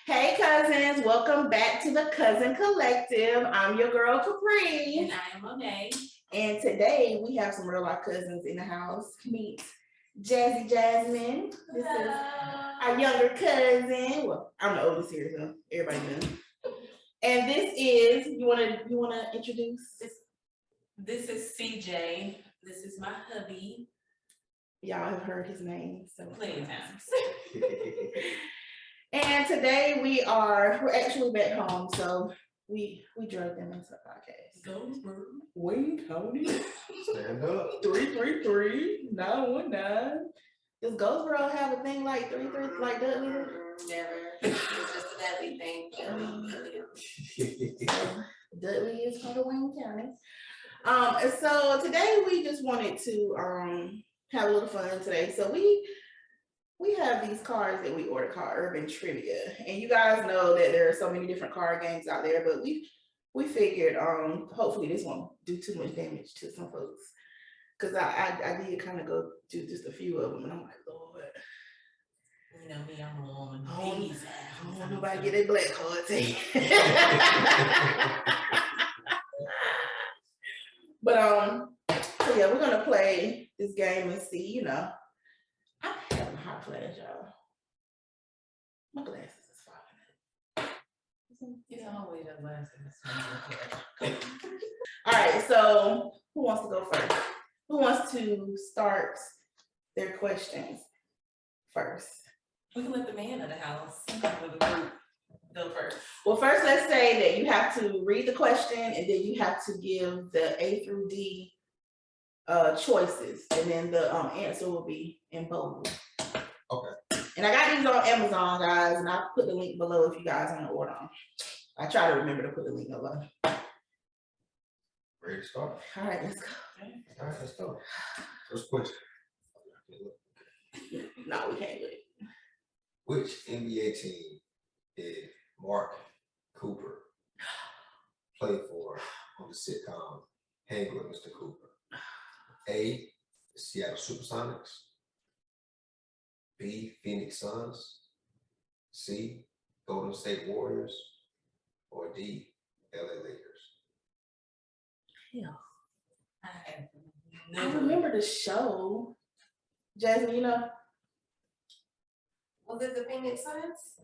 Hey cousins, welcome back to the Cousin Collective. I'm your girl Capree. And I am Monay. And today we have some real life cousins in the house. Meet Jazzy Jasmine. This is our younger cousin. Well, I'm the oldest here, so everybody knows. And this is, you wanna introduce? This is CJ. This is my hubby. Y'all have heard his name so plenty of times. And today we're actually back home, so we drug them into the podcast. Goldsboro. Wayne County. Stand up. 333-919. Does Goldsboro have a thing like 33 like Dudley? Never. It's just a Dudley thing. Dudley is from the Wayne County. So today we just wanted to have a little fun today. So we have these cards that we ordered called Urban Trivia, and you guys know that there are so many different card games out there, but we figured hopefully this won't do too much damage to some folks, because I did kind of go do just a few of them, and I'm like, Lord, you know me, I'm a woman. I don't want nobody get their black card taken. But so yeah, we're gonna play this game and see, you know. I'm having a hot flash, y'all. My glasses is falling. It's always a glasses. All right, so who wants to go first? Who wants to start their questions first? We can let the man of the house or the group go first. Well, first let's say that you have to read the question and then you have to give the A through D choices, and then the answer will be in bold. Okay. And I got these on Amazon, guys, and I'll put the link below if you guys want to order them. I try to remember to put the link below. Ready to start? All right, let's go. All right, let's go. First question. No, we can't do it. Which NBA team did Mark Cooper play for on the sitcom Hang with Mr. Cooper? A, the Seattle Supersonics. B, Phoenix Suns. C, Golden State Warriors. Or D, LA Lakers. Yeah. I remember the show. Jasmine, you know? Was it the Phoenix Suns?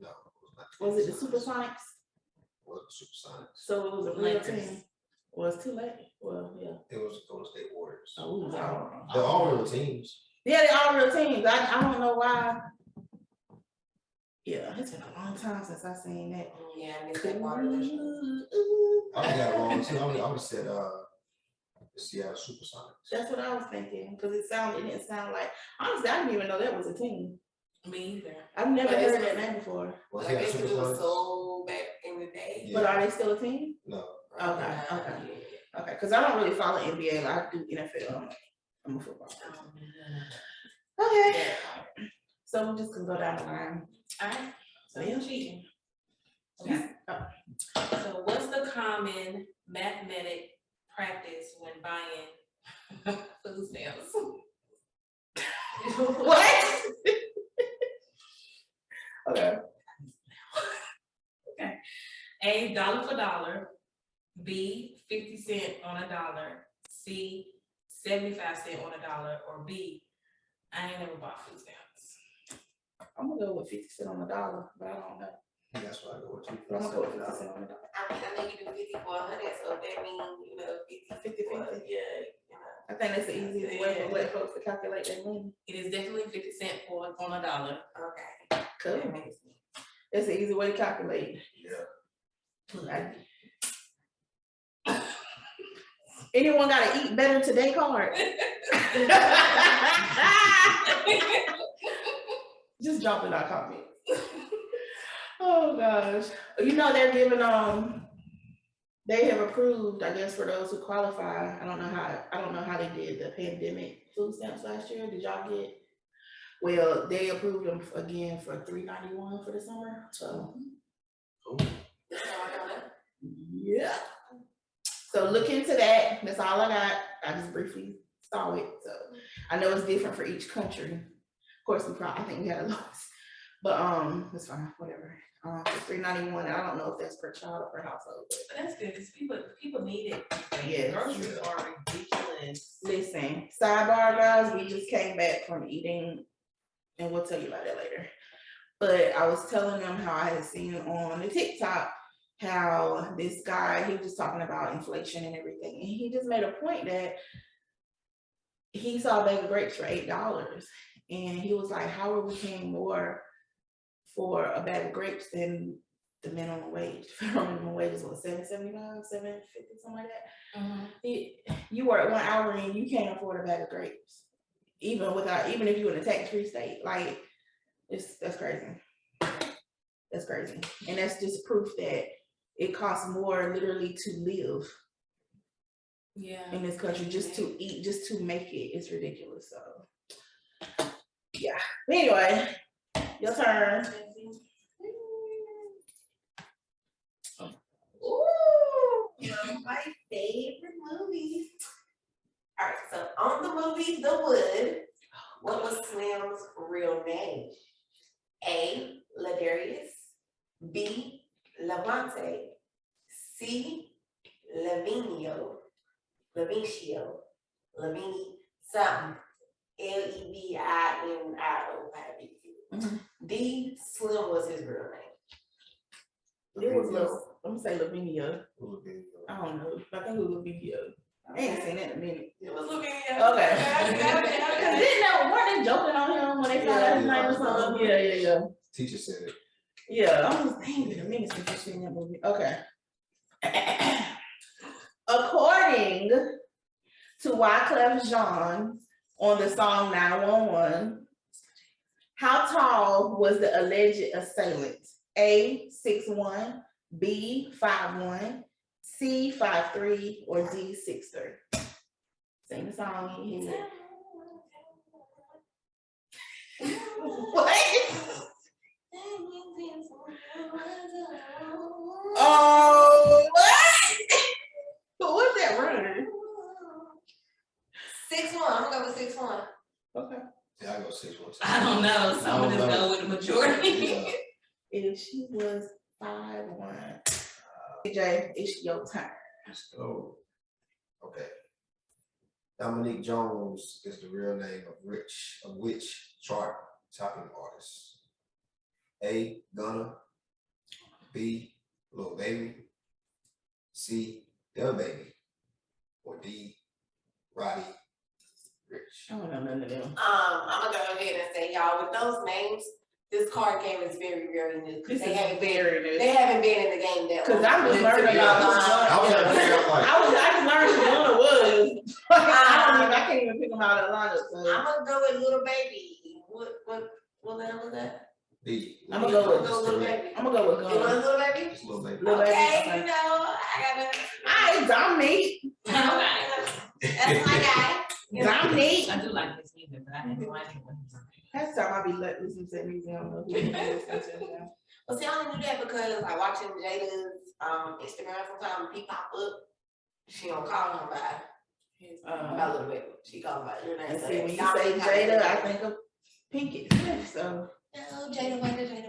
No, it was not. Was it the Supersonics? It was the Supersonics. So it was a real Lakers. team. Well, it's too late. Well, yeah. It was Golden State Warriors. Oh, we was all wrong. They're all real teams. Yeah, they're all real teams. I don't know why. Yeah, it's been a long time since I seen that. Yeah, I missed that part of the show. I got it wrong too. I would have said the Seattle Supersonics. That's what I was thinking, because it didn't sound like, honestly, I didn't even know that was a team. Me either. I've never But heard that name before. Was Like, I Seattle guess it was Supersonics? so back in the day. Yeah. But are they still a team? No. Okay. Okay, because I don't really follow NBA, like I do NFL. I'm a football person. Okay. So we're just gonna go down the line. All right. So you're cheating. Okay. So what's the common mathematic practice when buying food stamps? What? Okay. Okay. A, dollar for dollar. B, 50 cents on a dollar. C, 75 cents on a dollar. Or B, I ain't never bought food stamps. I'm gonna go with 50 cents on the dollar, but I don't know. That's what I go with too. But I'm gonna go with 50 cents on the dollar. I mean, I know you do 50 for 100, so that means, 50 50. yeah, I think that's the easiest way for black folks to calculate their money. It is definitely 50 cents on a dollar. Okay. Cool. That makes sense. That's the easy way to calculate. Yeah. Anyone got to eat better today card? Just drop it in our comments. Oh gosh. You know they're giving they have approved, I guess, for those who qualify. I don't know how they did the pandemic food stamps last year. Did y'all get? Well, they approved them again for $3.91 for the summer. So yeah. So look into that. That's all I got. I just briefly saw it. So I know it's different for each country. Of course, I think we had the But it's fine, whatever. $3.91. I don't know if that's per child or per household. But that's good, because people need it. Yes. Groceries are ridiculous. Listen, sidebar guys, we just came back from eating, and we'll tell you about that later. But I was telling them how I had seen on the TikTok how this guy, he was talking about inflation and everything, and he just made a point that he saw a bag of grapes for $8, and he was like, how are we paying more for a bag of grapes than the minimum wage? Federal minimum wage is what, $7.75, $7.50, something like that. You work 1 hour and you can't afford a bag of grapes, even if you're in a tax-free state. Like, that's crazy. That's crazy, and that's just proof that it costs more literally to live in this country, just to eat, just to make it. It's ridiculous. So yeah. But anyway, your turn. Ooh, one of my favorite movies. All right, so on the movie The Wood, what was Slim's real name? A, Ladarius, B, Levante, C, Lavini, something, Lebinio, D, Slim was his real name. It was I'm gonna say Lavinia. I don't know. I think it was Lavinia. I ain't seen it in a minute. It was Lavinia. Okay. Weren't they joking on him when they found out his name or something? Yeah. Teacher said it. Yeah, I was thinking a minute since I've seen that movie. Okay. According to Wyclef Jean on the song 911, how tall was the alleged assailant? A, 6'1", B, 5'1", C, 5'3", or D, 6'3". Sing the song in your head. What? Oh, what? What's that running? 6'1". I'm gonna go with 6'1". Okay. Yeah, I go 6'1". I don't know, some of this go with the majority. Yeah. If she was 5'1", CJ, it's your turn. Let's go. Okay. Dominique Jones is the real name of which chart topping artist? A, Gunna, B, Lil Baby, C, Del Baby, or D, Roddy Rich. I don't know none of them. I'm gonna go ahead and say, y'all, with those names, this card game is very, very new. This They is haven't been very new. in the game that long. Cause I'm just learning about I just learned who Gunna was. I can't even pick them out of the lineup. So I'm gonna go with Little Baby. What letter was that? B. I'm gonna go with Little Baby. I'm gonna go with It Gunna. was Little Baby? It's Lil Baby. Lil Baby. Okay, you know, I Alright, Dominique. that's my guy. Dominique. I do like this music, but I have no idea what he's saying. That's time I be listening to that music. I don't know who it is. Well, see, I only do that because I watching Jada's Instagram sometimes. He pop up. She don't call him by Little Baby. She call him by your name. And see, when you say Jada, I think of Pinkett Smith. So. Oh, Jada Wonder. Okay.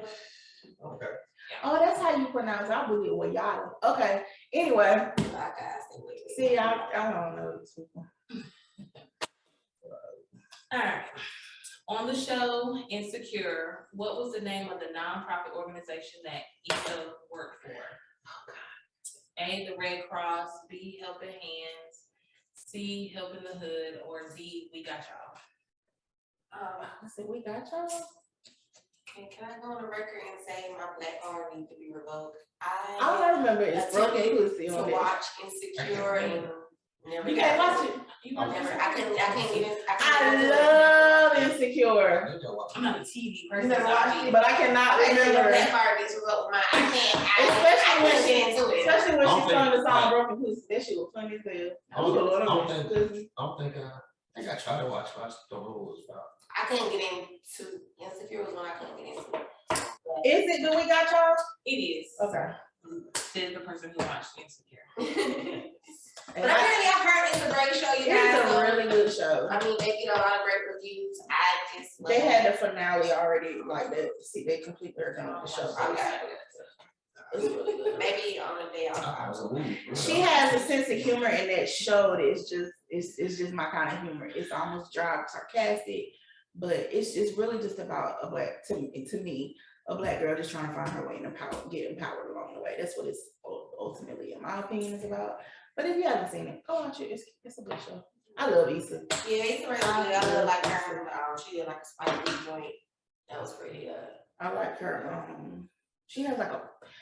Oh, that's how you pronounce it. I believe it was Yada. Okay. Anyway. See, I don't know these people. All right. On the show Insecure, what was the name of the nonprofit organization that Issa worked for? Oh God. A, the Red Cross, B, Helping Hands, C, Helping the Hood, or D, We Got Y'all. I said, we got y'all. Can I go on the record and say my black card needs to be revoked? All I remember is broken pussy to on it. watch Insecure and never. You can't watch it. I can't get it. I love Insecure. I'm not a TV You person. never watched it, but I cannot remember. That part gets revoked. I can't. Especially when get into it. Especially when she sung the song Right. Broken Pussy. That shit was funny as hell. I think I tried to watch, but I just don't know what it was about. I couldn't get into Insecure was when I couldn't get into it. Is it Do We Got Y'all? It is. Okay. Says the person who watched Insecure. But apparently I've heard it's a great show, you guys. It's a so, really good show. I mean, they get a lot of great reviews. I They had the finale already, like that. See, they completely are done with the show. It's really good. Maybe on a day I was a movie. She has a sense of humor in that show that it's just my kind of humor. It's almost dry, sarcastic, but it's really just about a black to me a black girl just trying to find her way and get empowered along the way. That's what it's ultimately, in my opinion, is about. But if you haven't seen it, go watch it. It's a good show. I love Issa. Yeah, it's really good. I love like her. She did like a spicy joint. That was pretty good. I like her. She has like I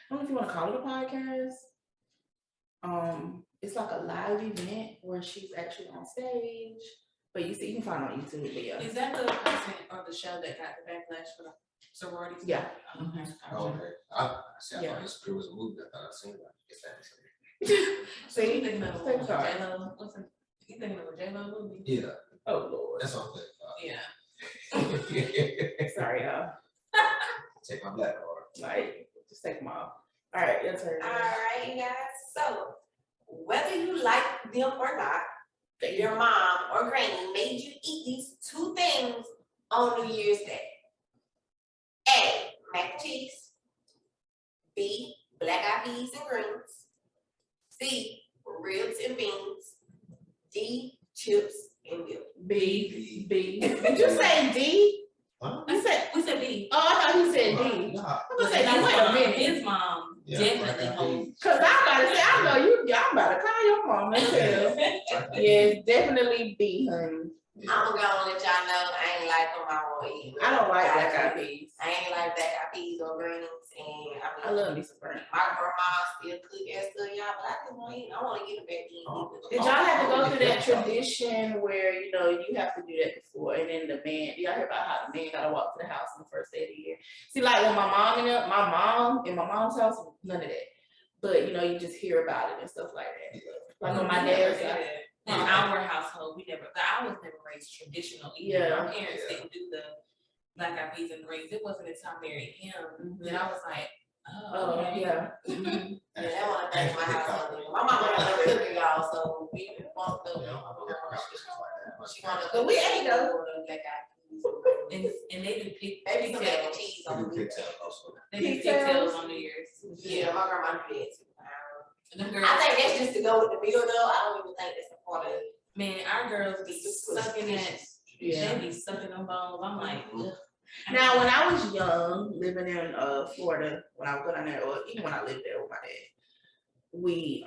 don't know if you want to call it a podcast. It's like a live event where she's actually on stage. But you can find it on YouTube. But yeah. Is that the person or the show that got the backlash for the sororities? Yeah. Okay. Okay. I Yeah. thought it was a movie. I thought I seen it. So you thinking of Thank God. J-Lo? You thinking of a J-Lo movie? Yeah, Oh Lord. that's what I'm Yeah. thinking. Sorry, y'all. Take my black card. Like, just take them off. All right, that's her. All right, you guys. So, whether you like them or not, your mom or granny made you eat these two things on New Year's Day. A, mac and cheese. B, black-eyed peas and greens. C, ribs and beans. D, chips and milk. B. Did you say D? Huh? You said, We said B. oh, I thought he said D. Nah. I was saying, now wait a minute. His mom Yeah, definitely black-eyed holds. peas. Cause I'm about to say, I know y'all about to call your mom and tell. Black-eyed Yes, definitely B, honey. peas. I'm gonna let y'all know I ain't like them. I won't eat. I don't like black-eyed peas. I ain't like black-eyed peas or greens, and I love me some burnt. my grandma still cook that stuff, y'all, but I just want to eat. I want to get it back in. Did y'all have to go through that tradition where, you have to do that before, and then the man, y'all hear about how the man gotta walk to the house on the first day of the year? See, like when my mom in my mom's house, none of that. But, you just hear about it and stuff like that. Like on my dad's side. In our household, I was never raised traditional either. Yeah. Our parents didn't do the black-eyed peas and greens. It wasn't until I married him that I was like, oh, okay. Yeah. Yeah, that one thing my house. My mama had no cooking, y'all, so we want the. She wanted. But we ate though. And they do Maybe some mac and pigtails. cheese You on do the pigtail also. They do Pigtails. pigtails on New Year's. Yeah, my grandma did that too. Them girls, I think that's just to go with the meal though. I don't even think that's a part of it. man, our girls be sucking that. Yeah. They be sucking them bones. I'm like, ugh. Now, when I was young, living in Florida, when I would go down there, or even when I lived there with my dad, we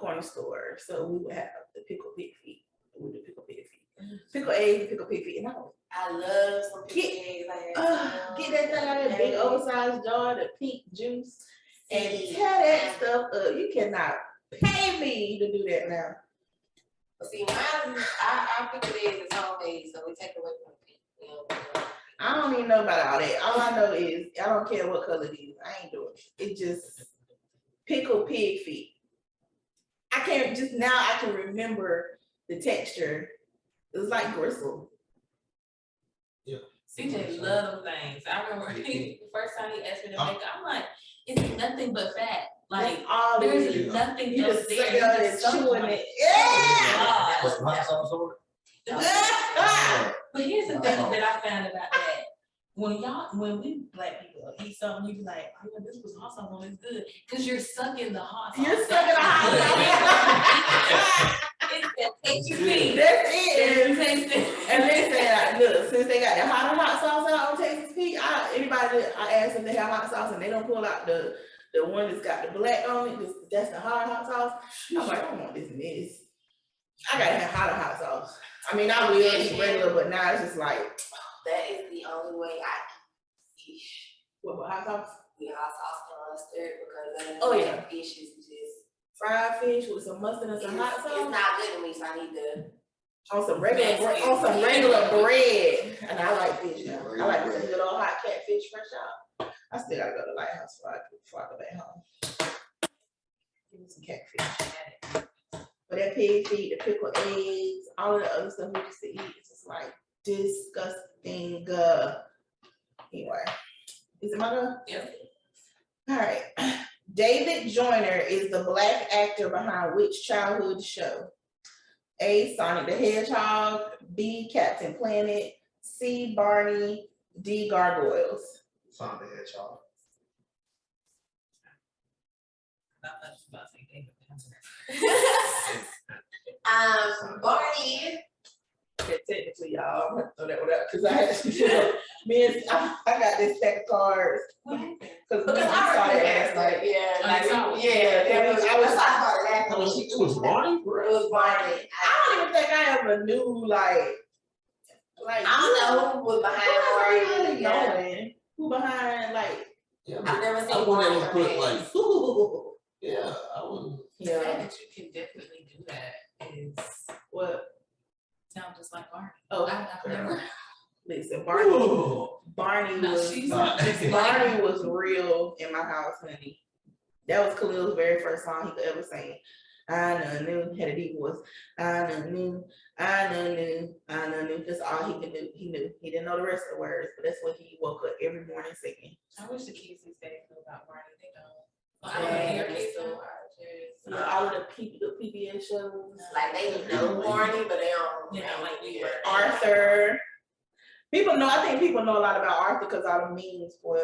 corner store, so we would have the pickled pig feet. We would do pickled pig feet, pickled eggs, pickled pig feet, and I love some pig eggs. get that thing out of that big oversized jar, the pink juice, and tear that stuff up. You cannot pay me to do that now. But see, mine, I pickled eggs is homemade, so we take away from the pig. I don't even know about all that. All I know is I don't care what color it is. I ain't doing it. It just pickled pig feet. I can remember the texture. It was like gristle. CJ love them things. I remember the first time he asked me to make it, I'm like, it's nothing but fat. Like, That's all it there's is. nothing You else just there. suck You it out and just suck chew on in it. it. Yeah. What's the hot sauce on it? Ah! But here's the thing that I found about that. When we black people eat something, you be like, oh, yeah, this was hot sauce on, it's good. Cause you're sucking the hot sauce. You're sucking the hot sauce. It's that tasty. That's it. Taste it. And listen, look, since they got the hot sauce out on Texas Pete, anybody that I ask if they have hot sauce and they don't pull out the one that's got the black on it, that's the hot sauce. I'm like, I don't want this mess. I gotta have hot sauce. I mean, I will eat regular, but now it's just like, That is the only way I can fish what hot sauce? with hot sauce and mustard because Oh, yeah. fish is just Fried fish with some mustard and some hot it's sauce not good to me, so I need to. on some regular bread. And I like fish now. I like this good old hot catfish fresh out. I still gotta go to Lighthouse before I go back home. Give me some catfish. But that pig feet, the pickled eggs, all of the other stuff we used to eat, it's just like disgusting. Anyway, is it my go? Yep. All right. David Joyner is the black actor behind which childhood show? A, Sonic the Hedgehog, B, Captain Planet, C. Barney, D. Gargoyles. Sonic the Hedgehog. Not much about St. David. Barney. Okay, technically, y'all, I'm gonna throw that one out because I had me and I got this stack of cards because we saw that last night. Yeah, Oh, like, you saw it? yeah, Yeah, I was talking about it last night. It was Barney, It was Barney. I don't even think I ever knew like I don't know who was behind Barney. really knowing who behind like Yeah, I've never I seen wouldn't Barney. ever put like, yeah, I wouldn't. The fact that you can definitely do that is what? sound just like Barney. Oh, I've never. listen, Barney No, was she's not just like Barney was real in my house, honey. That was Khalil's very first song he could ever sing. I know knew had a deep voice. I know knew. That's all he could do. He knew. He didn't know the rest of the words, but that's what he woke up every morning singing. I wish the kids these days knew about Barney. They don't. Yeah, I don't know your they kids still know. Yeah, all of the PBS shows. Like they know Barney, but they don't. You know, like we were. Arthur. People know. I think people know a lot about Arthur because all the memes, boy.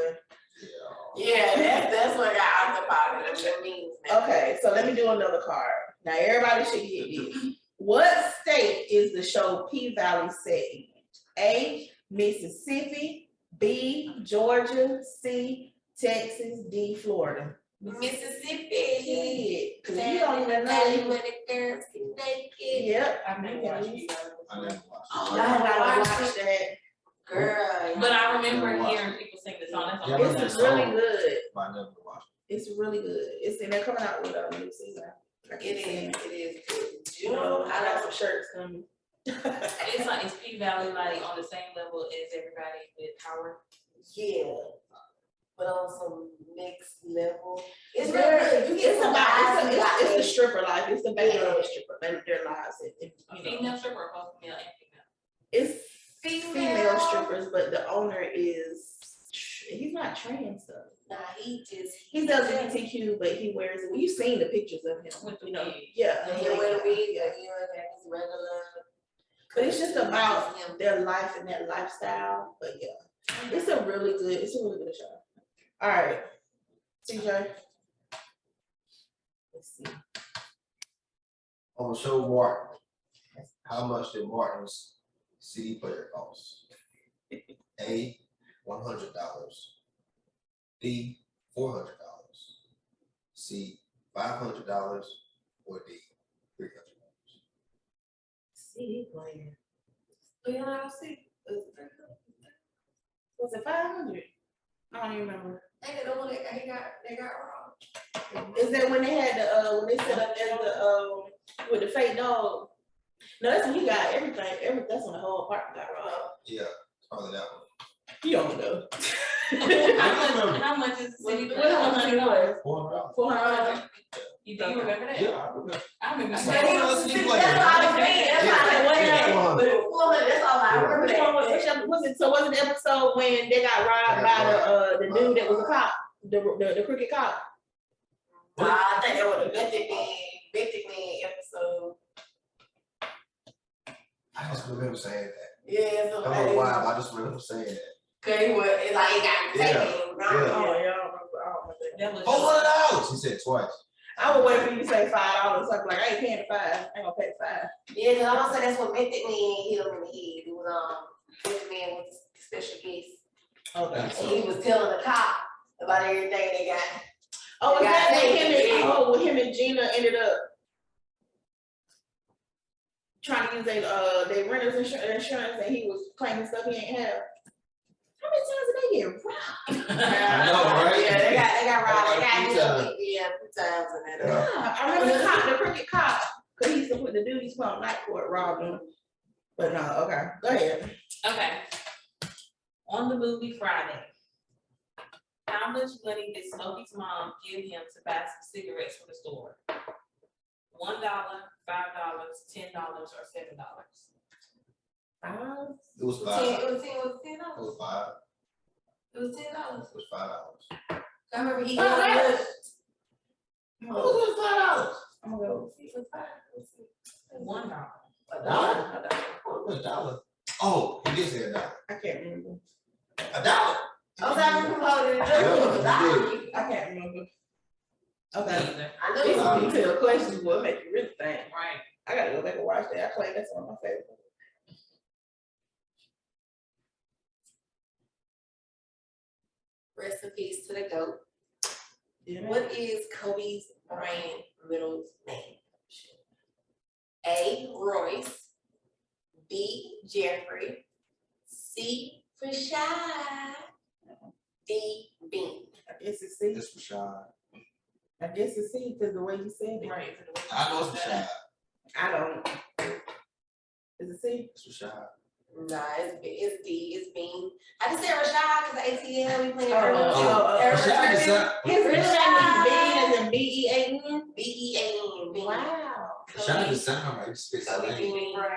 Yeah, that's what got Arthur popular. The memes. Now. Okay, so let me do another card. Now everybody should get this. What state is the show P-Valley set in? A. Mississippi. B. Georgia. C. Texas. D. Florida. Mississippi. Shit, 'cause you don't even know. Where the girls get naked. Yep. I've never watched these. I never watched. Oh, Y'all gotta watch watch that. Girl. But I remember hearing people sing the song. That's Yeah, all. It's really good. But I never watched. It's really good. And they're coming out with a new season. It is good. You know, I got some shirts coming. It's like it's P Valley like on the same level as everybody with Howard. Yeah. But on some next level. It's Girl, really good. You get it's some about guys who got it's the it. stripper life. It's the background of stripper. Their lives. You know. Female stripper or both male and female? It's female strippers, but the owner is he's not trans though. Nah, he's He's LGBTQ, but he wears it. Well, you've seen the pictures of him. With the You know, wig. yeah. He wear the wig, Yeah. and he wear his regular. But it's just about their life and their lifestyle. But yeah, it's a really good show. All right, CJ. Let's see. On the show Martin, how much did Martin's CD player cost? A, $100. B, $400. C, $500. Or D, $300. CD player. You know, see, Was it 500? I don't even remember. ain't the one that they got wrong. Is that when they had the when they set up as the with the fake dog? No, that's when he got everything. That's when the whole apartment got robbed. Yeah, probably that one. You don't know. How much is the city? How much it was? $400. $400. Do you remember that? Yeah, I remember. I remember. That's seeing like- it. CD That's player. all I mean. That's all I Yeah, mean. 400. That's all I remember. Which one was it? So was it the episode when they got robbed by the dude that was a cop, the crooked cop? I think that was the Mythic Man episode. I just remember saying that. Yeah, so I don't know why, but I just remember saying that. Cause it's like it got taken. Oh yeah, I don't remember. That was $400. She said twice. I would wait for you to say $5. So I'm like, I ain't paying the $5. I ain't gonna pay the $5. Yeah, cause I'm gonna say that's what Mythic Man hit him in the head. It was Mythic Man was the special guest. Okay. And he was telling the cop about everything they got. Oh, was that Got taken, when him and Gina ended up trying to use their renter's insurance and he was claiming stuff he ain't have? How many times did they get robbed? I know, right? Yeah, they got robbed. They got Two hit times. two times in that. Yeah. I remember the crooked cop, cause he used to put the dude he's put on night court robbed him. But no, okay, go ahead. okay. On the movie Friday, how much money did Smokey's mom give him to buy some cigarettes from the store? $1, $5, $10, or $7? It was $5. It was $10. It was $5. It was $10. It was $5. I remember he Oh, got yes. It was I'm gonna go. $1. $1. $1. Oh, he did say $1. I can't remember. $1. I'm sorry, I'm holding it up. I can't remember. Me Okay. either. I know These detailed questions will make you really think. Right. I gotta go back and watch that. I claim that's one of my favorites. Rest in peace to the GOAT. Yeah. What is Kobe's brand middle name? A. Royce. B. Jeffrey. C. Rashad. D. Bean. I guess it's C. It's Rashad. I guess it's C because the way you said it. Right. I know it's Rashad. I don't. Is it C? It's Rashad. Nah, it's D. It's Bean. I just said Rashad because ATL we playing Rashad is up. His real name is Bean as in B-E-A-N? B-E-A-N. Bean. Wow. Rashad is sound right. You speak Kobe some Bean. Right.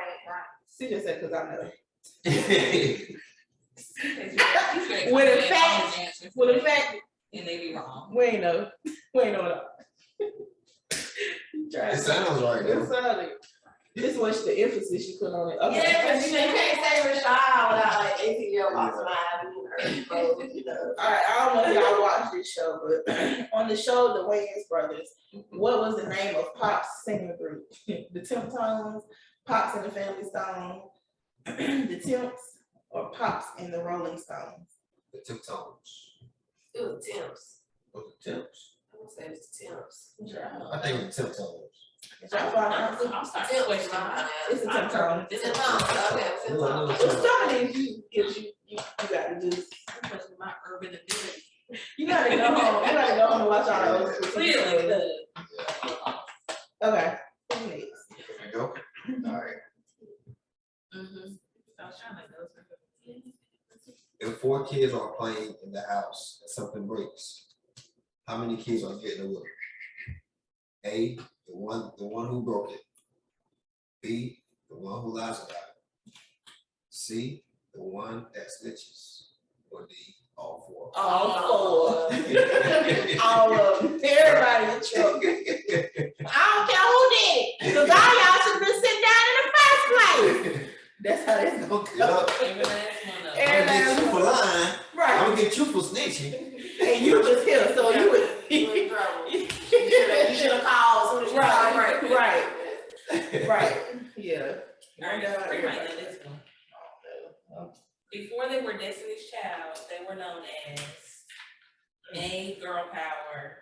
She just said because I know. language. With a fact. Well, in fact, And they be wrong. we ain't know. We ain't know it all. You tried. It sounds right, It though. sounded. This was the emphasis you put on it. Okay. Yeah, because you can't say Rashad without like ATL walks by. Alright, I don't know if y'all watched this show, but on the show, the Wayans brothers, what was the name of Pop's singing group? The Temptones, Pops and the Family Stone, the Temps, or Pops and the Rolling Stones? The Tiptones. It was Temps. Or the Temps. I'm gonna say it's Temps. I think it's Tiptones. Is y'all final answer? I'm starting questioning. It's a Temptone. This It's is Temps. Okay, it's Temps. Well, some of these you gotta do. question my urban ability. You gotta go home. You gotta go home and watch all those. Clearly, Okay. Who's next? There you go. Alright. I was trying to go. If 4 kids are playing in the house and something breaks, how many kids are getting a whooping? A, the one who broke it. B, the one who lies about it. C, the one that snitches. Or D, all 4. All 4. All of them. Everybody in trouble. I don't care who did. Because all y'all should have been sitting down in the first place. That's how that's gonna go. Every last one of them. I'm gonna get you for lying. I'm Right. gonna get you for snitching. And you was here, so you would. You in trouble. You should have called as soon as you saw it. Right. Yeah. Alright, we might know this one. Before they were Destiny's Child, they were known as A, Girl Power,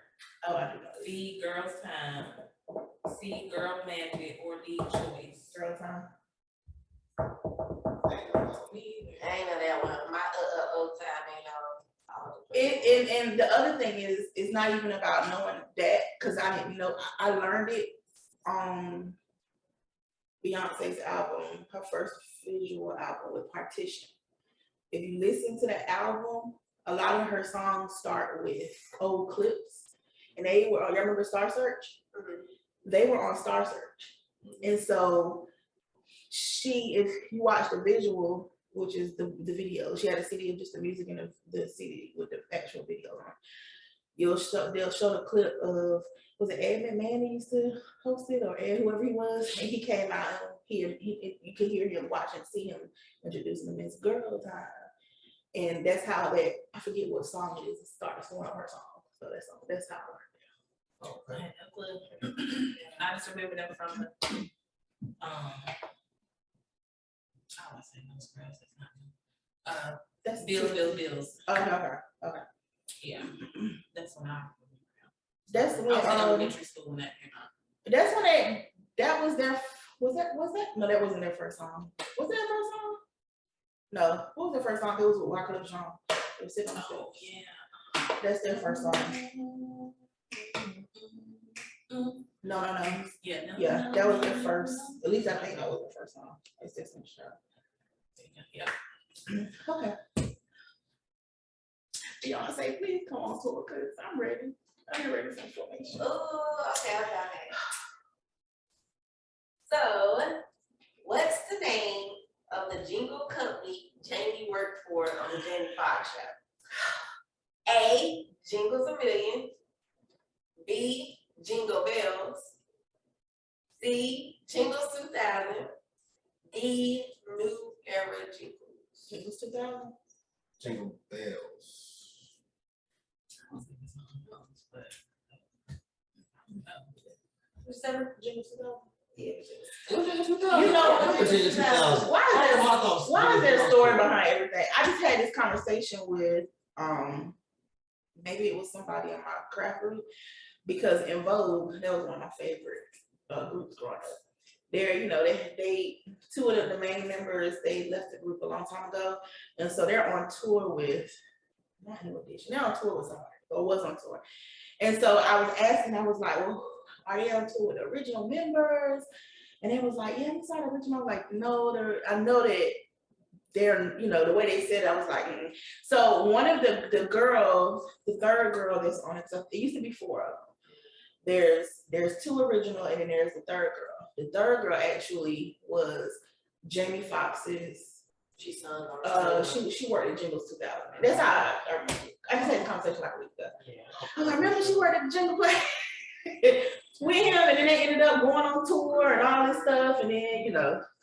Oh, I do know. B, Girls Time, C, Girl Magic, or D, Choice. Girl time. I ain't know that one. My old time ain't know. And the other thing is, it's not even about knowing that, because I didn't know. I learned it on Beyonce's album, her first visual album with Partition. If you listen to the album, a lot of her songs start with old clips, and they were. Y'all remember Star Search? They were on Star Search, and so if you watch the visual, which is the video, she had a CD of just the music and the CD with the actual video on. They'll show the clip of, was it Ed McMahon that used to host it, or Ed, whoever he was, and he came out and you could hear him watch and see him introducing them as Girl Time. And that's how that, I forget what song it is, it starts one of her songs. So that's how I learned it. Okay. I just remember them from the, I was saying those girls, that's not them. That's Bills. Okay. Yeah, that's when I remember. That's I when was in elementary school when that came out. that's when that was their, was that no, that wasn't their first song. Was that their first song? No, what was their first song? It was with Wyclef Jean. It was Sitcom. Oh, yeah. That's their first song. No. Yeah, no. Yeah, that was their first. At least I think that was their first song. It's just in show. Yeah. Okay. Beyonce, please come on tour, because I'm ready. I'm ready for information. Oh, okay. So, what's the name of the jingle company Jamie worked for on the Jamie Foxx show? A, Jingles a Million. B, Jingle Bells. C, Jingles 2000. D, New era jingles. It was 2000. Jingle bells. Was that Jingle 2000? Yeah. You know, It was in the 2000s. Why is there a story behind everything? I just had this conversation with maybe it was somebody in my craft group, because in Vogue, that was one of my favorite groups growing up. They're, they two of the main members, they left the group a long time ago, and so they're on tour with, not New Edition, they're on tour with somebody, or was on tour. And so I was asking, I was like, well, are they on tour with the original members? And they was like, yeah, these are the original. I was like, no, I know that they're, the way they said it, I was like, mm. So one of the girls, the third girl that's on it, so it used to be 4 of them. There's 2 original, and then there's the third girl. The third girl actually was Jamie Foxx's. She sung on she worked at Jingles 2000. That's how I just had a conversation like a week ago. I was like, remember she worked at the Jingle Play with him, and then they ended up going on tour and all this stuff, and then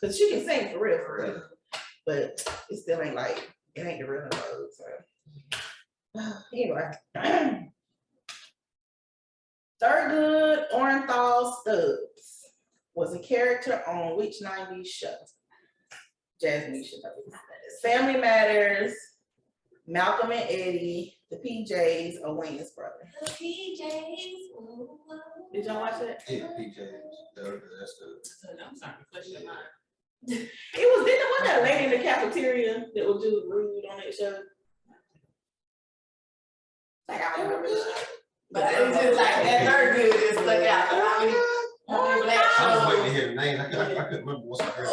because she can sing for real, but it still ain't like it ain't the real mode. So anyway, Thurgood Orenthal Stubbs was a character on which 90s show? Jasmine should know this. Family Matters, Malcolm and Eddie, The PJs, or Wayne's Brother. The PJs. Ooh. Did y'all watch it? Yeah, PJs. That's the. I'm sorry, question mine. Didn't the one that lady in the cafeteria that was just rude on that show? Like I remember the show. But it was just like that Thurgood just stuck out. I mean, black I was shows. waiting to hear the name. I couldn't remember what's the girl.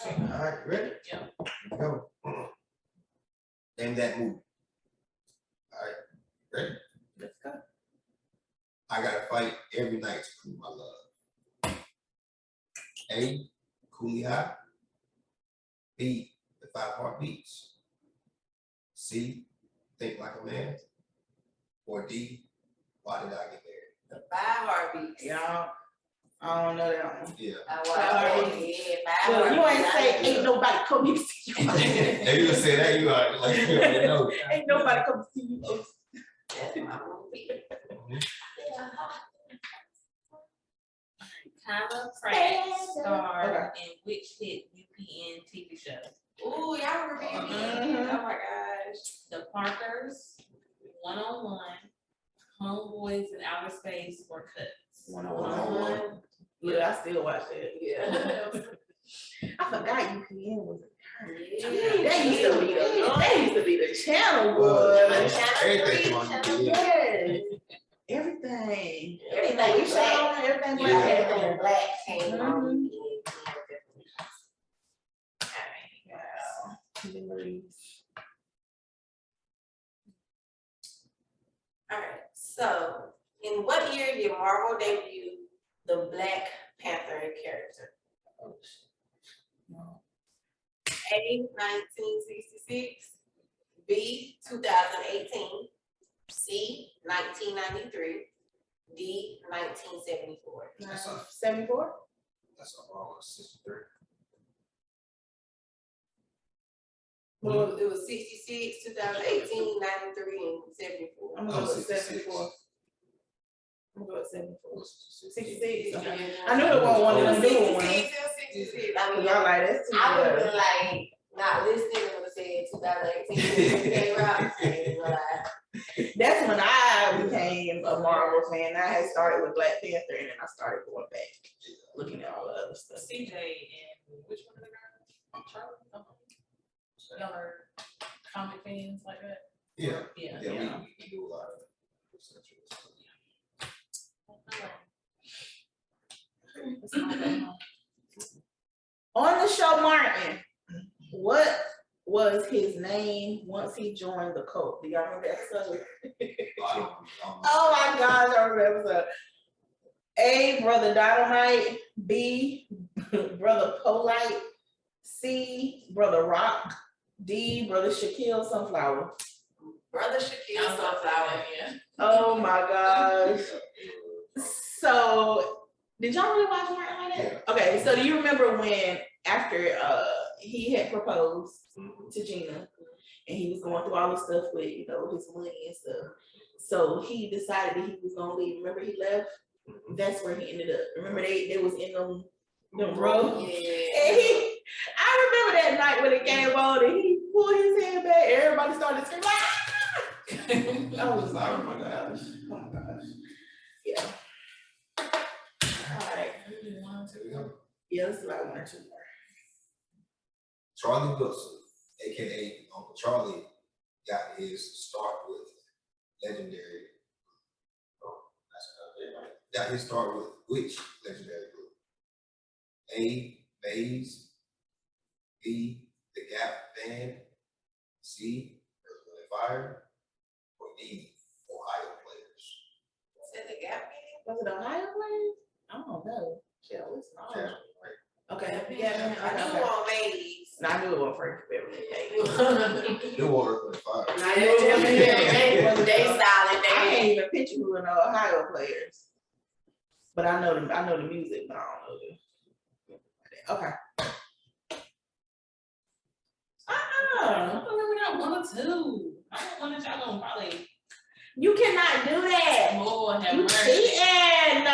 All right, ready? Yeah. Go. Name that movie. All right, ready? Let's go. I gotta fight every night to prove my love. A. Coolie High. B. The 5 Heartbeats. C. Think Like a Man. Or D. Why Did I Get Married? The 5 Heartbeats. Y'all, I don't know that one. Yeah. I watched that. Yeah, 5 Well, you ain't Heartbeats. say ain't nobody come to see you. If you gonna say that, you are like you already know. Ain't nobody come to see you. That's my movie. Yeah. Tyler Pratt starred in which hit UPN TV show? Ooh, y'all remember me? Mhm. Oh my gosh. The Parkers, 1-on-1, Homeboys in Outer Space, or Cuts? 1-on-1. Yeah, I still watch it. Yeah. I forgot UPN was a turn. Yeah. They used to be the channel, Well, boy. everything come on UPN. Yes. Everything. Everything We shot on everything black. Yeah. Everything black came on Mhm. UPN. Wow. Memories. Alright, so in what year did Marvel debut the Black Panther character? No. A, 1966, B, 2018, C, 1993, D, 1974. That's a- 74? That's a wrong 63. Well, it was 66, 2018, 93, and 74. I'm gonna go with 74. I'm gonna go with 74. 66. Yeah. I knew it wasn't one of them new ones. 66 or 66. I Cause mean, I like that's too I would have good. been like, not listening, would have said 2018. Came out, ain't gonna lie. That's when I became a Marvel fan. I had started with Black Panther, and then I started going back, looking at all the other stuff. CJ and which one of the girls? Charlie? Y'all are comic fans like that? Yeah. Yeah. Yeah, we do a lot of research. On the show Martin, what was his name once he joined the cult? Do y'all remember that episode? Oh my gosh, I remember that. A, Brother Dynamite. B, Brother Polite. C, Brother Rock. D, Brother Shaquille Sunflower. Brother Shaquille Sunflower. Yeah. Oh my gosh. So Did y'all really watch Martin like that? Okay, so do you remember when after he had proposed to Gina and he was going through all the stuff with, you know, his money and stuff. So he decided that he was gonna leave. Remember he left? That's where he ended up. Remember they was in them rows? Yeah. And I remember that night when it came on and he pulled his head back, everybody started screaming. Ah! I was like, oh my gosh. Oh my gosh. Yeah. All right. Here we go. Yeah, let's do like one or two more. Charlie Wilson, aka Uncle Charlie, got his start with legendary. Oh, that's not it. Got his start with which legendary group? A. Maze. B. The Gap Band. C. Earth, Wind and Fire. Or D. Ohio Players. Said the Gap Was it Ohio players? I don't know. Shit, listen. Yeah, Okay, Band. yeah, I knew okay. on Maze. No, I knew it was Frank Beverly. right. New Order, Earth, Wind and Fire. I knew they solid. I can't They even picture who are the Ohio players. But I know the music, but I don't know the. Okay. I remember that 1 or 2. I don't want y'all gonna probably You cannot do that. more have You mercy. cheating.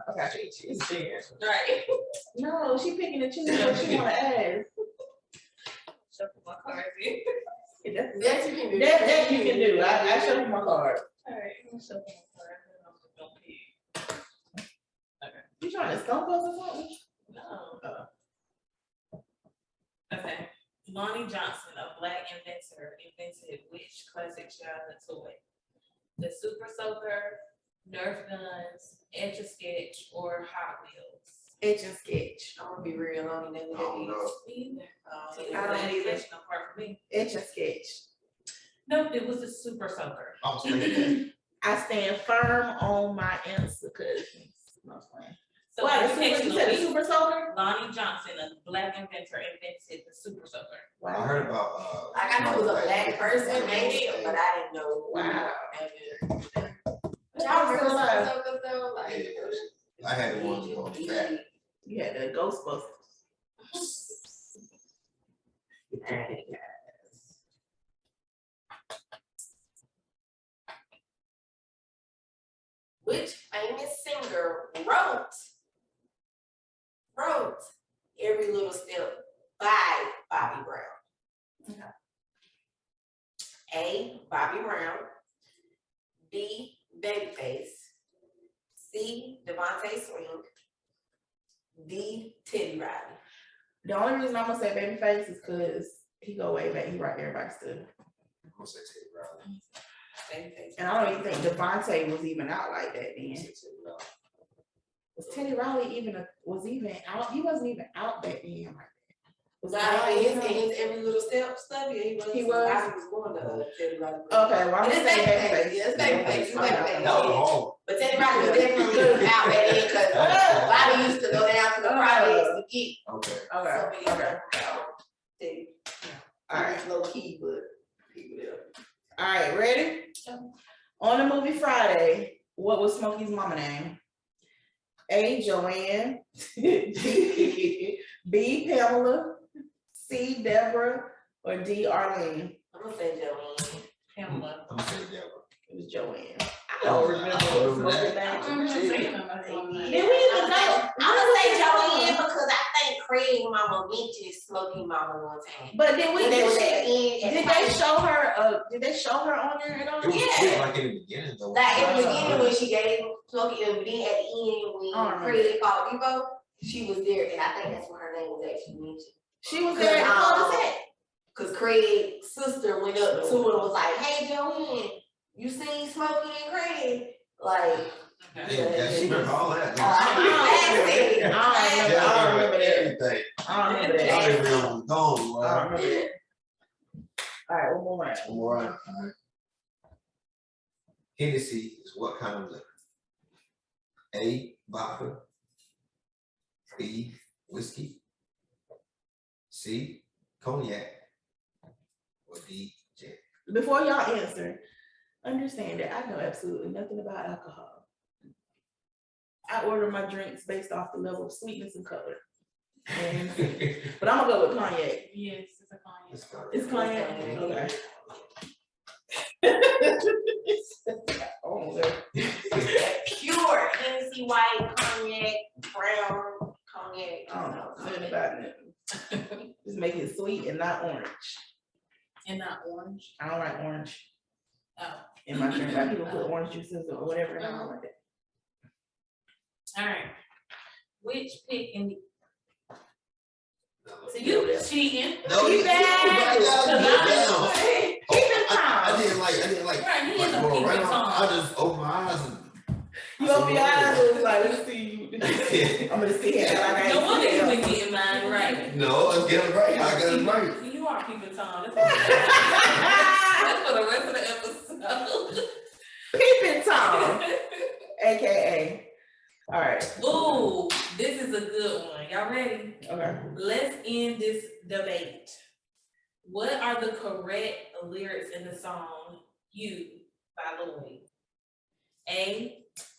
Okay, she's cheating. Right. No, she picking and choosing what she wanna ask. Shuffle my cards in. Yeah, that you can do. that you can do. I showed you my card. Alright, I'm gonna shuffle my cards and I'm just gonna pick. You trying to stump us or something? No. Okay. Lonnie Johnson, a black inventor, invented which classic childhood toy? The Super Soaker, Nerf guns, Etch a Sketch, or Hot Wheels? Etch and sketch. I'm gonna be real on it. I don't know. Either. I don't either. Part for me. Etch and sketch. Nope, it was the Super Soaker. I was thinking I stand firm on my answer, cause no playing. So What, educationally, you said the super soaker? Lonnie Johnson, a black inventor, invented the Super Soaker. that. I heard about Like I knew it was a black person made it, but I didn't know. Wow. Y'all remember Still alive. something though? Like Yeah, I had the ones on the back. You had the Ghostbusters. which famous singer wrote Every Little Step by Bobby Brown? A. Bobby Brown. B. Babyface. C. Devontae Swing. D. Teddy Riley. The only reason I'm gonna say Babyface is because he go way back. He right everybody's still. I'm gonna say Teddy Riley. Babyface. And I don't even think Devontae was even out like that I'm gonna then. say Teddy Riley. Was Teddy Riley even out? He wasn't even out back then like that. Was Nah, Teddy in Riley his Every Little Step stuff, yeah, he was. He was? Bobby was born to Teddy Riley. Okay, well I'm And gonna it's say Babyface. Babyface. Yeah, it's Babyface. It's Babyface. That was hard. But Teddy Riley was definitely out back then because Bobby used to go down to the projects to get Okay. Okay, okay. Teddy. Alright. Low key, but people there. Alright, ready? On the movie Friday, what was Smokey's mama name? A. Joanne. B. Pamela. C. Deborah. Or D. Arlene. I'm gonna say Joanne. Pamela. I'm gonna say Deborah. It was Joanne. I don't remember what Smokey's I name. remember saying about her mom. Did we even go? I'm gonna say Joanne because I think Craig mama mentioned Smokey mama one time. But did we? When they was at the end. Did they show her? Did they show her on there at all? It was Yeah. quick, like in the beginning though. Like in the beginning when she gave Smokey, and then at the end when Craig fought Debo, she was there, and I think that's what her name was actually mentioned. She was there at the cul-de-sac. Cause Craig's sister went up to her and was like, "Hey Joanne, you seen Smokey and Craig?" Like, Yeah, she remember all that. I don't remember that. Everything. I don't remember Y'all that. didn't really gone, I boy. don't remember that. All right, one more round. One more round. All right. Hennessy is what kind of liquor? A. Vodka. B. Whiskey. C. Cognac. Or D. Gin. Before y'all answer, understand that I know absolutely nothing about alcohol. I order my drinks based off the level of sweetness and color. And, but I'm gonna go with cognac. Yes, it's a cognac. It's cognac. Okay. Oh, okay. Pure Hennessy white cognac, brown cognac. I don't know nothing about it. Just make it sweet and not orange. And not orange. I don't like orange Oh. in my drink. Like people put orange juices or whatever, and I don't like that. All right. Which pick in the So you cheating? No, He you bad. Keep it I calm. didn't like Right, he is a go keep it around. calm. I just opened my eyes and. You open your eyes and was like, let's see you. I'm gonna sit here like I No ain't wonder see you it. been getting mine right. No, let's get it right. I got it right. You are keeping time. That's for the rest of the episode. Peeping Tom, AKA. All right. Ooh, this is a good one. Y'all ready? Okay. Let's end this debate. What are the correct lyrics in the song "You" by Lloyd? A,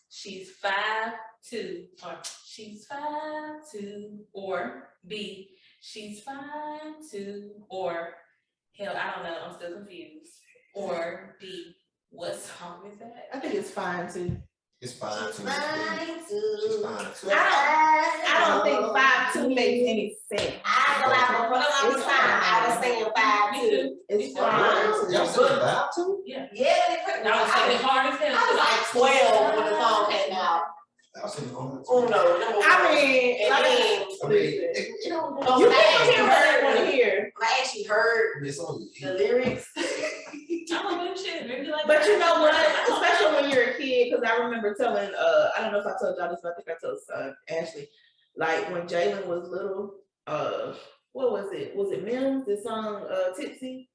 she's 5'2", or she's 5'2", or B, she's 5'2", or hell, I don't know, I'm still confused. Or D, what song is that? I think it's fine too. It's fine She's too. fine She's too. fine too. I don't think 5'2" makes any sense. I ain't gonna lie, but for the longest time, I was saying 5'2". It's Yeah. fine Y'all too. said about to? Yeah. Yeah, they put I was thinking hard as hell. I was like 12 when the song came out. I was saying on Oh no, I mean, and like, then you know, No, you I can't actually hear what I want to hear. when I actually heard it's on the lyrics. I don't know shit. Maybe like But you know what? Especially when you're a kid, because I remember telling, I don't know if I told y'all this, but I think I told Ashley, like when Jalen was little, what was it? Was it Mims? The song Tipsy?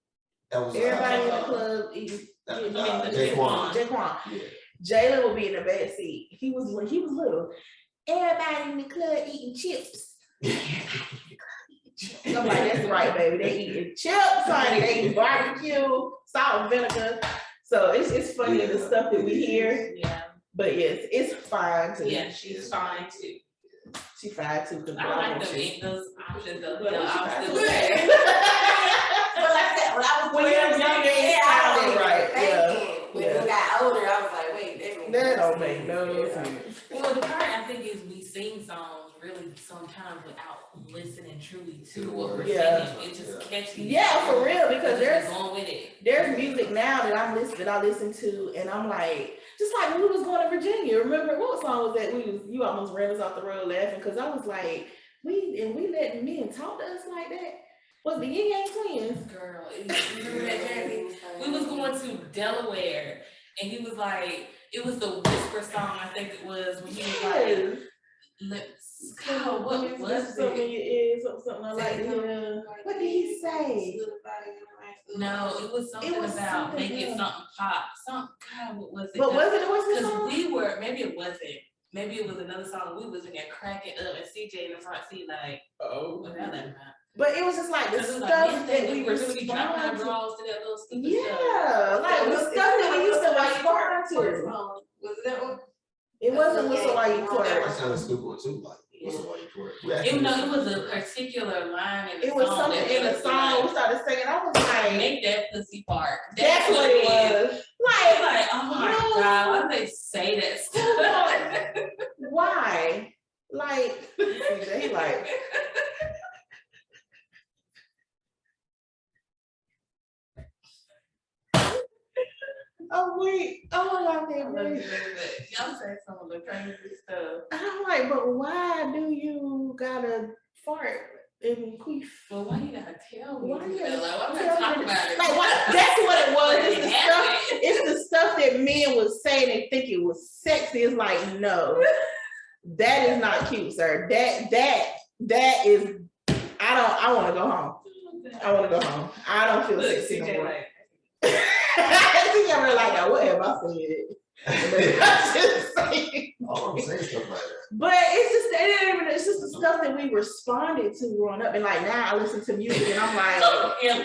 That was Everybody in the club eating. Jaquan. Jaquan. Yeah. Jalen would be in the back seat. He was when he was little. Everybody in the club eating chips. I'm like, that's right, baby. They eating chips, honey. They eating barbecue, salt and vinegar. So it's funny the stuff that we hear. Yeah. But yes, it's fine too. Yeah, she's fine too. She fine too. I like those options though. But You know, she I'm fine still too. there. But like I said, when I was When you're young, they sounded right. Yeah. When we got older, I was like, wait, That don't make no sense. Well, the part I think is we sing songs really sometimes without listening truly to what we're Yeah. singing. It's just catchy. Yeah, for real, because We're there's going with it. there's music now that I listen to, and I'm like, just like when we was going to Virginia. Remember what song was that? You almost ran us off the road laughing because I was like, we letting men talk to us like that. Was the Yin Yang Twins? Girl, remember that Jazzy? We was going to Delaware, and he was like, it was the whisper song. I think it was when he was like, "Let's go." What was something in it? your ear, something like that. Yeah. What did he say? No, it was something was about something making else. something pop. God, what was it? But was it a whisper Because song? we were, maybe it wasn't. Maybe it was another song. We was in there cracking up, and CJ in the front seat like, Oh. what that about? But it was just like the Because it was stuff like, that we were really dropping our respond to. draws to that little stupid stuff. Yeah, like the stuff that we used to respond to. Was that one? It wasn't whistle while you That twerk. was kind of stupid too, like, what's the way you twerk? It was a particular line in the It was song something that in the was song we like, started singing. I was like, make that pussy part. that's what it was. It's Like, like, oh my No. God, why do they say that stuff? why? Like, he like, oh wait, oh I love that wait. Y'all say some of the crazy stuff. I'm like, but why do you gotta fart and queef? Well, why you gotta tell me? Why you gotta Like, I'm tell gonna talk me? about it. Like, why? That's what it was. But It's it the stuff. happened. It's the stuff that men would say and they think it was sexy. It's like, no, that is not cute, sir. That is. I want to go home. I want to go home. I don't feel Look, sexy no CJ, more. like, I think I'm like, what have I said? I'm just saying. All I'm saying stuff like that. But it's just the stuff that we responded to growing up, and like now I listen to music and I'm like, yeah.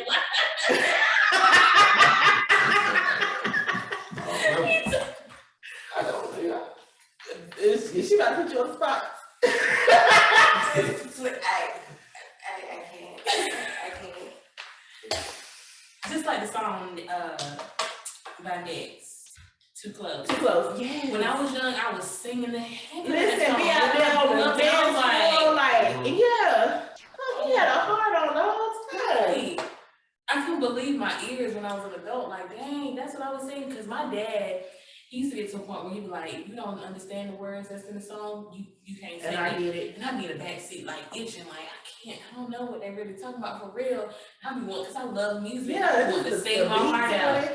I don't, yeah. is she about to put just like the song by Next, Too Close. Too close. Yeah. When I was young, I was singing the heck Listen, be out there on the dance floor, like, yeah. He had a heart on the whole time. I couldn't believe my ears when I was an adult. Like, dang, that's what I was saying. Cause my dad, he used to get to a point where he was like, if you don't understand the words that's in the song, you can't sing And I get it. And I'd be in the backseat like itching, like I don't know what they're really talking about for real. I'd be wanting, cause I love music. Yeah, I want to sing my heart out.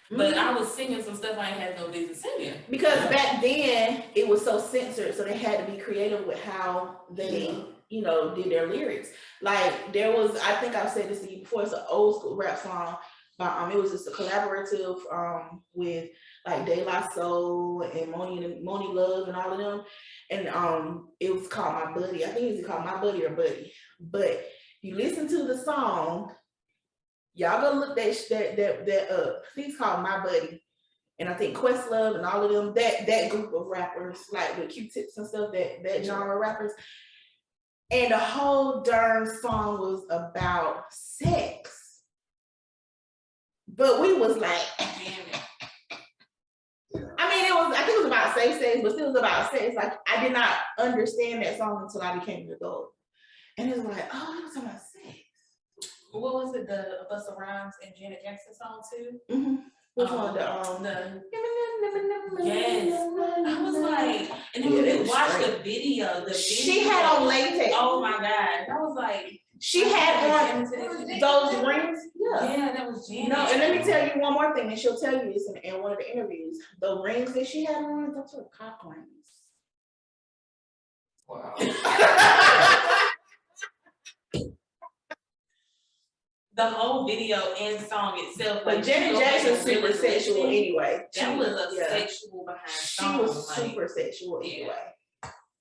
But I was singing some stuff I ain't had no business singing. Because back then it was so censored, so they had to be creative with how they, you know, did their lyrics. Like there was, I think I've said this to you before, it's an old school rap song, but it was just a collaborative with like De La Soul and Money Love and all of them, and it was called My Buddy. I think it's called My Buddy or Buddy. But you listen to the song, y'all go look that up. I think it's called My Buddy. And I think Questlove and all of them, that group of rappers, like with Q-tips and stuff, that genre rappers. And the whole darn song was about sex. But we was like, I mean, I think it was about safe sex, but still was about sex. Like, I did not understand that song until I became an adult. And it was like, oh, it was about sex. What was it, the Busta Rhymes and Janet Jackson song too? Mm-hmm. Which one? Yes. I was like, and then when you watch the video, she had on latex. Oh my God. I was like, she had on those rings. Yeah, that was Janet. No, and let me tell you one more thing, and she'll tell you this in one of the interviews. The rings that she had on, those were cock rings. Wow. The whole video and song itself, but Janet Jackson's super sexual anyway. That was a sexual behind song. She was super sexual anyway.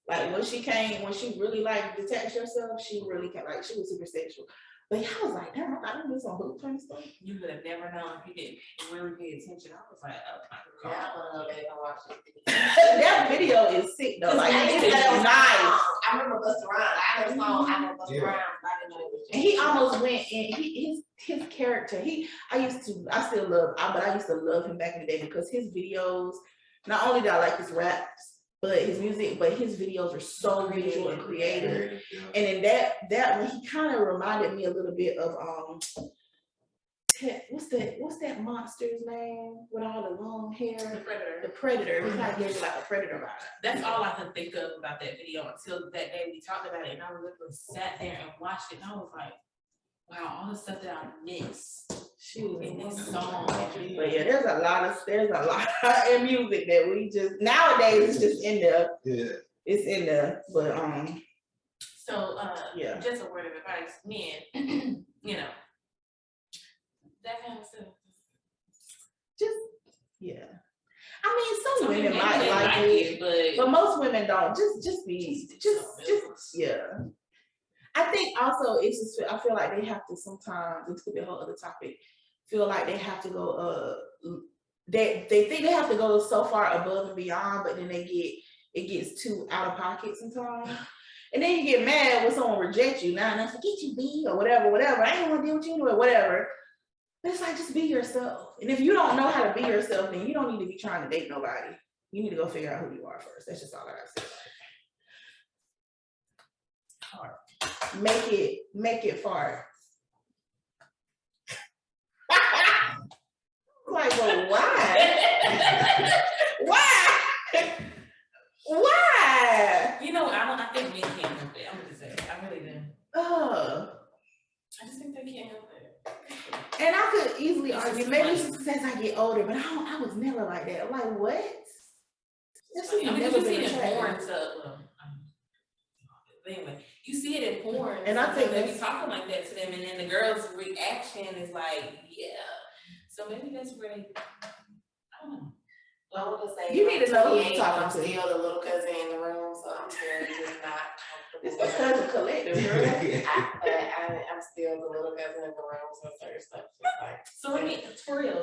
Like when she really like detached herself, she really came, like she was super sexual. But I was like, damn, I thought it was on hoop and stuff. You would have never known if you didn't really pay attention. I was like, oh my God. Yeah, I don't know if I watched it. That video is sick though. Like it's nice. I remember Busta Rhymes. I know Busta Rhymes. I didn't know it was. And he almost went in. His character. I used to love him back in the day because his videos. Not only did I like his raps, but his music, but his videos are so visual and creative. And in that one, he kind of reminded me a little bit of what's that monster's name with all the long hair? The Predator. The Predator. He kind of gave me like a Predator vibe. That's all I could think of about that video until that day we talked about it, and I literally sat there and watched it, and I was like, wow, all the stuff that I missed in this song. But yeah, there's a lot of in music that we just nowadays it's just in there. Yeah. It's in there. But so yeah. Just a word of advice, men, you know, that kind of stuff. Just yeah. I mean, some women might like it, but most women don't. Just yeah. I think also it's just, I feel like they have to sometimes, this could be a whole other topic, feel like they have to go, they think they have to go so far above and beyond, but then it gets too out of pocket sometimes. And then you get mad when someone rejects you. Now, forget you, B, or whatever. I ain't want to deal with you anyway, whatever. But it's like, just be yourself. And if you don't know how to be yourself, then you don't need to be trying to date nobody. You need to go figure out who you are first. That's just all I gotta say. Hard. Make it fart. Like, well, why? Why? You know, I think men can't help it. I'm gonna say it. I really do. I just think they can't help it. And I could easily argue, maybe it's just as I get older, but I was never like that. I'm like, what? This has never been a trend. Anyway, you see it in porn, and I think they be talking like that to them, and then the girl's reaction is like, yeah. So maybe that's where they, I don't know. Well, I would say you need to know who you're talking to. I'm still the little cousin in the room, so I'm still just not comfortable. It's the cousin collective, girl. I'm still the little cousin in the room, so certain stuff just like. So I mean, for real,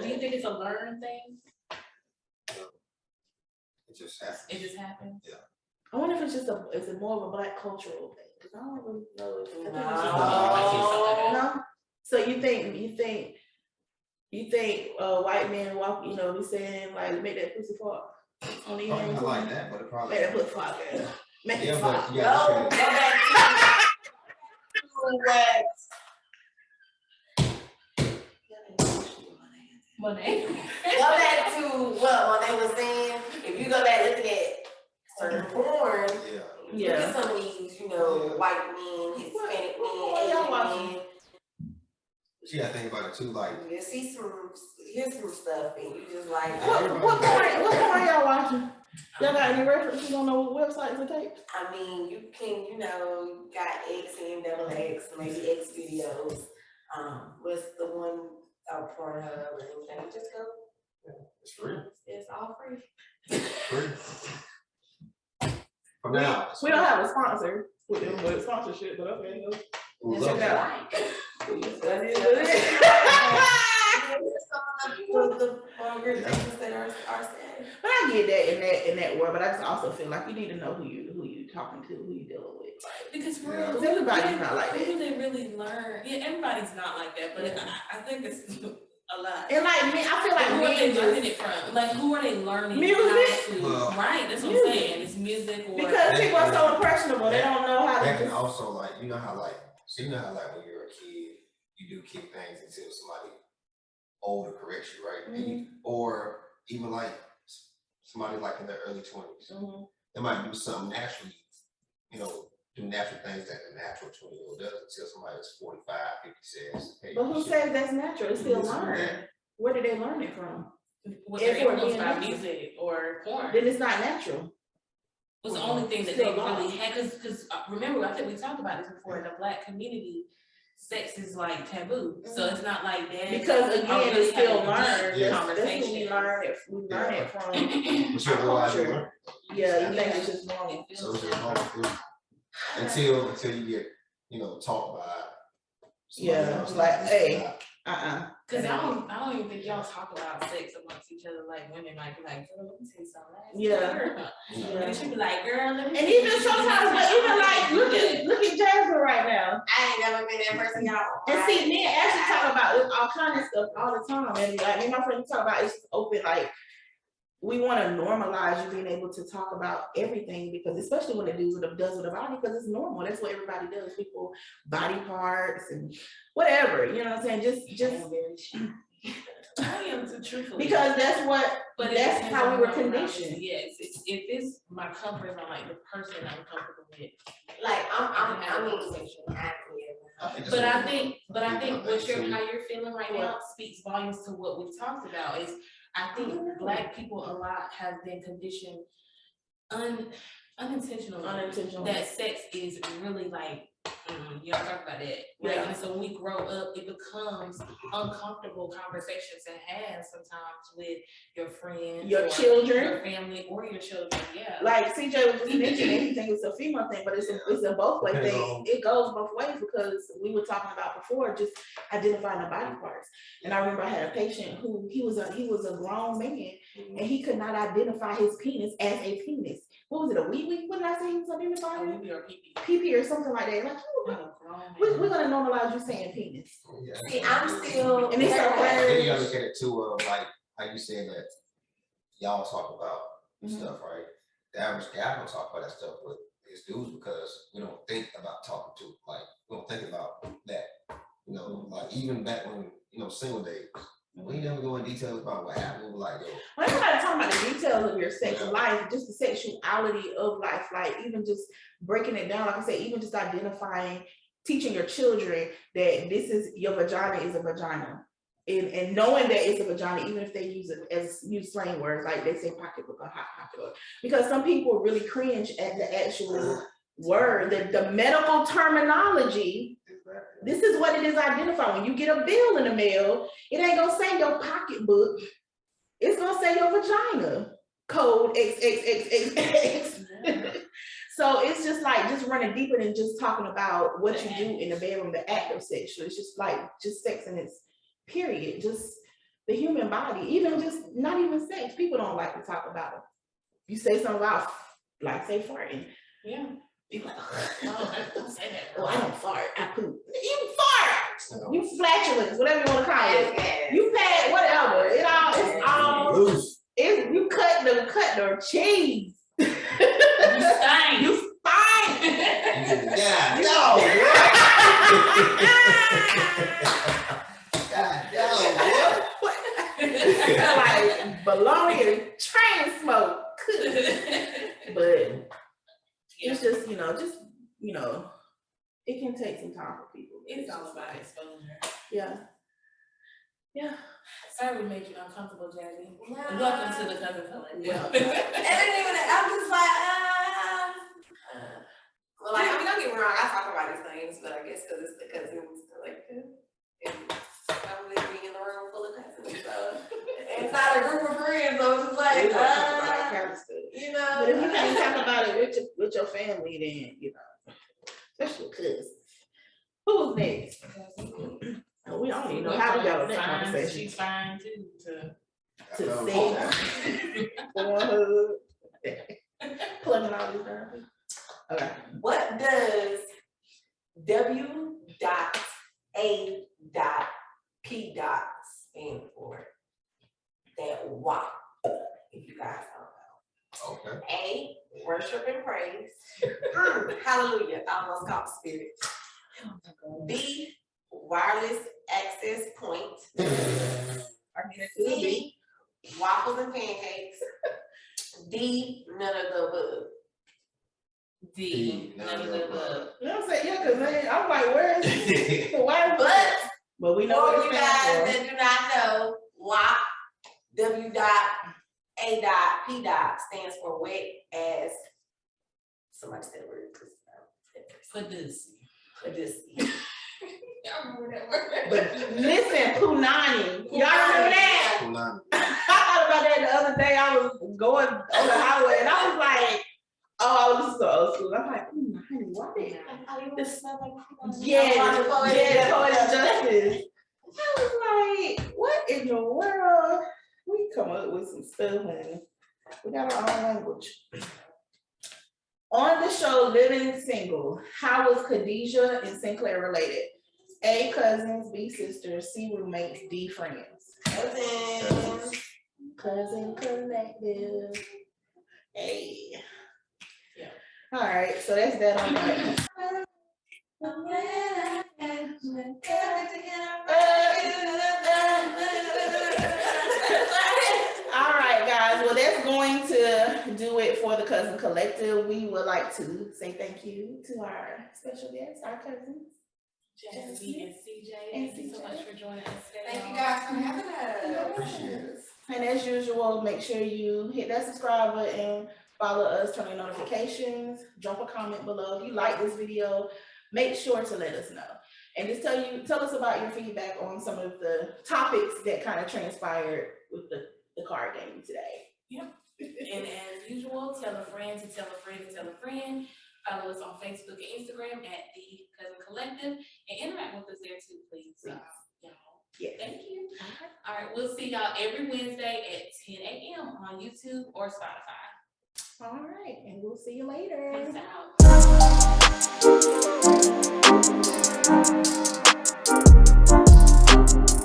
do you think it's a learned thing? It just happens. It just happens? Yeah. I wonder if it's just is it more of a Black cultural thing? Because I don't really know if No. no. So you think white men walk, you know, be saying like make that pussy fart on the Oh, end? I like that, but it probably. Make that pussy fart, girl. Make it Yeah, fart. but you gotta Go look at back Monay. Go back to what Monet was saying. If you go back looking at certain porn, it. Yeah. look at some of these, you know, white men, Hispanic men, y'all Asian watching? men. But you gotta think about it too, like. You see hear some stuff, and you just like, What porn y'all watching? Y'all got any references on those websites or tapes? I mean, you can, you know, you got X and double X, maybe X videos. What's the one out Pornhub or anything? Just go. It's free. It's all free. Free. For now. We don't have a sponsor with them with sponsorship, but okay. We Check love it it. out. The good things that are said. But I get that in that world, but I just also feel like you need to know who you talking to, who you dealing with. Because for Yeah. real, Because everybody's not like who that. do they really learn? Yeah, everybody's not like that, but I think it's a lot. And like me, I feel like Who are they men learning just it from? Like, who are they learning Music? how to? Well, Right, that's what music. I'm saying. It's music or because people are so impressionable, they don't know how to That can just, also like, you know how like when you're a kid, you do kid things until somebody older corrects you, right? And you, or even like somebody like in their early 20s, they might do something naturally, you know, do natural things that a natural 20-year-old does until somebody that's 45, 50 says, hey, but who says that's natural? It's still This and learned. that. Where did they learn it from? was If they we're influenced being by natural. music or porn? Then it's not natural. Was the only thing that they Still really wrong. had, because remember, I think we talked about this before, in the Black community, sex is like taboo, so it's not like that. Because again, it's still learned. Yeah. That's what we learn it. We learn it from But you our realize you culture. learn. Yeah, you think it's just normal. It So feels it's just different. normal. Until you get, you know, taught by somebody Yeah, else, like, this hey, is not- Cause I don't even think y'all talk about sex amongst each other like women might be like, girl, let me tell you something. Yeah. And then she'd be like, girl, let me. And even sometimes, but even like, look at Jasmine right now. I ain't never been that person, y'all. And see, me and Ashley talk about all kind of stuff all the time. And like me and my friends talk about it's just open, like we want to normalize you being able to talk about everything, because especially when it does with the body, because it's normal. That's what everybody does. People body parts and whatever, you know what I'm saying? Just I am too truthful. because that's it's how we were around conditioned. Yes, if it's my comfort zone, like the person I'm comfortable with. Like I But I think what how you're feeling right now speaks volumes to what we've talked about. Is I think Black people a lot have been conditioned unintentionally that sex is really like you don't talk about that, right? Yeah. And so when we grow up, it becomes uncomfortable conversations to have sometimes with your friends, Your or children, your family, or your children. Yeah, like CJ was just mentioning, he thinks it's a female thing, but it's a both way thing. It goes both ways, because we were talking about before, just identifying the body parts. And I remember I had a patient who he was a grown man, and he could not identify his penis as a penis. What was it, a wee? What did I say he was identifying? Maybe or pee-pee. Pee-pee or something like that. Like, we're gonna normalize you saying penis. See, I'm still. And it's a Then word. you gotta look at it too, like how you said that y'all talk about stuff, right? The average guy don't talk about that stuff with his dudes because we don't think about talking to, like, we don't think about that. You know, like even back when, you know, single days, we never go in details about what happened. We were like, yo. When everybody talking about the details of your sex Yeah. life, just the sexuality of life, like even just breaking it down, like I said, even just identifying, teaching your children that this is your vagina is a vagina. And knowing that it's a vagina, even if they use slang words, like they say pocketbook or hot pocket, because some people really cringe at the actual word, the medical terminology. This is what it is identified. When you get a bill in the mail, it ain't gonna say your pocketbook. It's gonna say your vagina. Code XXXXX. So it's just like just running deeper than just talking about what you do in the bedroom, the act of sex. It's just like just sex in its period, just the human body, even just not even sex. People don't like to talk about it. You say something about, like, say farting. Yeah. People like, No, I don't say that. oh, I don't fart, I poop. You fart! You flatulence, whatever you wanna call it. You fat, whatever. It's all, Loose. you cut the cheese. You stink. You stink. Yeah, no. God, what? Like bologna and train smoke. But it's just, it can take some time for people. It's all about exposure. Yeah. Yeah. Sorry we made you uncomfortable, Jazzy. No. Welcome to the Cousin Collective. Well, And I'm just like, well, like, I mean, don't get me wrong, I talk about these things, but I guess because it's the cousins collective, and I'm living in a room full of cousins, so it's not a group of friends, so it's just like, we don't talk about that kind of stuff. But if you can't talk about it with your family, then especially cousins. Who's next? We don't even know how to go with that conversation. She's fine too. To sing. Pornhub. Plugging all these down. Okay. what does W.A.P. stand for? That WAP, if you guys don't know. Okay. A, worship and praise. Hallelujah, almost called spirit. B, wireless access point. C, waffles and pancakes. D, none of the above. D. None of the above. You know what I'm saying? Yeah, because I'm like, where is it? Why? But we know For what you it guys stands that do not know, WAP, W.A.P. stands for wet as, somebody said the word. Fiduci. Fiduci. Y'all remember that word? But listen, punani. Y'all remember that? I thought about that the other day. I was going on the highway and I was like, I was so old school. I'm like, honey, what is this? Yeah, poetic justice. I was like, what in the world? We come up with some stuff, honey. We got our own language. On the show Living Single, how was Khadijah and Sinclair related? A, cousins, B, sisters, C, roommates, D, friends. Cousin collective. Hey. Yeah. All right, so that's that on that. All right, guys. Well, that's going to do it for the Cousin Collective. We would like to say thank you to our special guests, our cousins. Jas and CJ. And Thank you so much for joining us today. Thank you guys for having us. Appreciate it. And as usual, make sure you hit that subscribe button and follow us, turn on notifications, drop a comment below. If you like this video, make sure to let us know. And just tell us about your feedback on some of the topics that kind of transpired with the card game today. Yep. And as usual, tell a friend to tell a friend to tell a friend. Follow us on Facebook and Instagram at The Cousin Collective and interact with us there too, please. Y'all. Yeah. Thank you. All right, we'll see y'all every Wednesday at 10 a.m. on YouTube or Spotify. All right, and we'll see you later. Peace out.